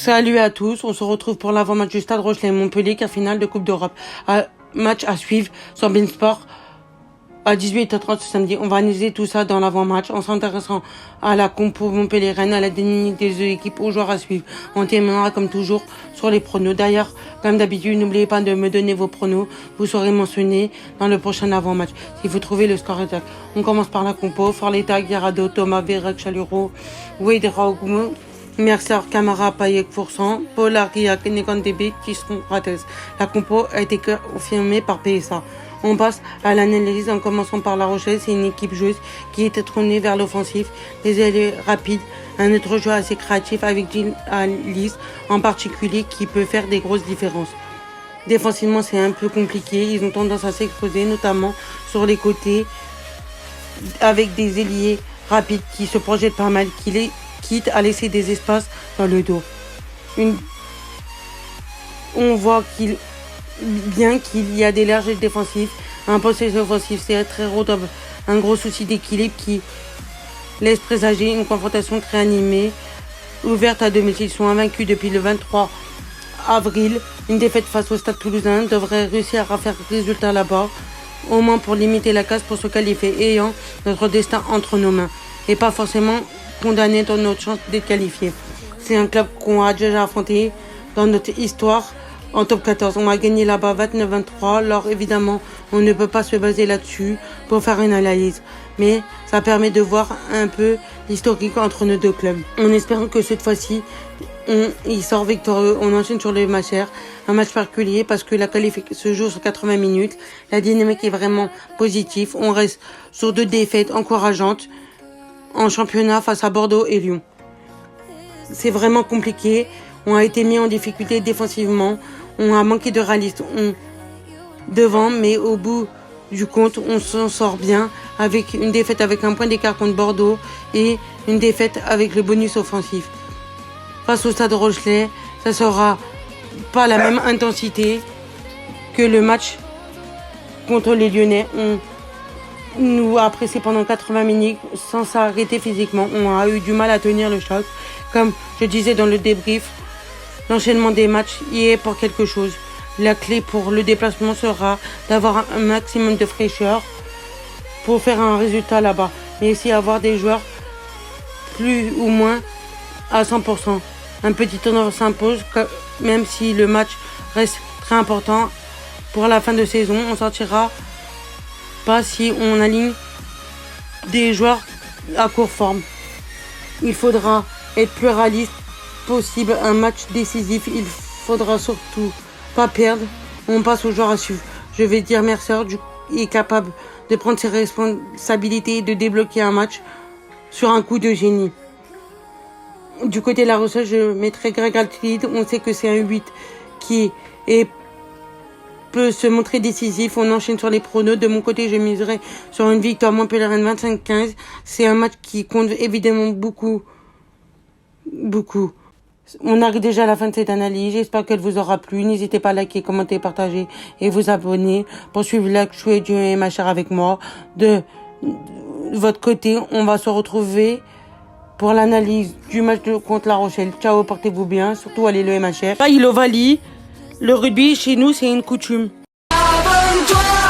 Salut à tous, on se retrouve pour l'avant-match du Stade Rochelet-Montpellier, quart finale de Coupe d'Europe. Match à suivre sur Beansport à 18h30 ce samedi. On va analyser tout ça dans l'avant-match en s'intéressant à la compo Montpellier-Rennes, à la dynamique des deux équipes, aux joueurs à suivre. On terminera comme toujours sur les pronos. D'ailleurs, comme d'habitude, n'oubliez pas de me donner vos pronos. Vous serez mentionnés dans le prochain avant-match si vous trouvez le score exact. On commence par la compo. Forleta, Guirado, Thomas, Verrec, Chaluro, Wade, Raoult, Mercer, Camara, Payet, Pourcent, Paul Ariak, Negan DB qui seront ratés. La compo a été confirmée par PSA. On passe à l'analyse en commençant par La Rochelle. C'est une équipe joueuse qui était tournée vers l'offensif, des ailiers rapides, un autre joueur assez créatif avec Gilles Alice en particulier qui peut faire des grosses différences. Défensivement, c'est un peu compliqué. Ils ont tendance à s'exposer, notamment sur les côtés, avec des ailiers rapides qui se projettent pas mal, quitte à laisser des espaces dans le dos. On voit qu'il y a des largesses défensives, un possession offensif, c'est très redondant, un gros souci d'équilibre qui laisse présager une confrontation très animée, ouverte à domicile. Ils sont invaincus depuis le 23 avril. Une défaite face au Stade Toulousain devrait réussir à faire résultat là-bas, au moins pour limiter la casse pour se qualifier, ayant notre destin entre nos mains et pas forcément condamné dans notre chance d'être qualifié. C'est un club qu'on a déjà affronté dans notre histoire en top 14. On a gagné là-bas 29-23. Alors évidemment, on ne peut pas se baser là-dessus pour faire une analyse. Mais ça permet de voir un peu l'historique entre nos deux clubs. En espérant que cette fois-ci, il sort victorieux. On enchaîne sur le match. Un match particulier parce que la qualif se joue sur 80 minutes. La dynamique est vraiment positive. On reste sur 2 défaites encourageantes en championnat face à Bordeaux et Lyon. C'est vraiment compliqué. On a été mis en difficulté défensivement. On a manqué de réalisme devant, mais au bout du compte, on s'en sort bien avec une défaite avec un point d'écart contre Bordeaux et une défaite avec le bonus offensif. Face au Stade Rochelet, ça sera pas la même intensité que le match contre les Lyonnais. On nous a pressé pendant 80 minutes sans s'arrêter physiquement. On a eu du mal à tenir le choc. Comme je disais dans le débrief, l'enchaînement des matchs y est pour quelque chose. La clé pour le déplacement sera d'avoir un maximum de fraîcheur pour faire un résultat là-bas. Mais aussi avoir des joueurs plus ou moins à 100%. Un petit tournoi s'impose, même si le match reste très important. Pour la fin de saison, on sortira pas si on aligne des joueurs à court forme. Il faudra être plus réaliste possible. Un match décisif, il faudra surtout pas perdre. On passe aux joueurs à suivre. Je vais dire Mercer est capable de prendre ses responsabilités et de débloquer un match sur un coup de génie. Du côté de La Rochelle, je mettrai Greg Altlid. On sait que c'est un 8 qui peut se montrer décisif. On enchaîne sur les pronos. De mon côté, je miserai sur une victoire Montpellier-Rennes 25-15. C'est un match qui compte évidemment beaucoup. On arrive déjà à la fin de cette analyse. J'espère qu'elle vous aura plu. N'hésitez pas à liker, commenter, partager et vous abonner pour suivre l'actu et Dieu et ma chère avec moi. De votre côté, on va se retrouver pour l'analyse du match contre La Rochelle. Ciao, portez-vous bien. Surtout allez le MHR. Pas il Ovalie. Le rugby, chez nous, c'est une coutume. Abonne-toi.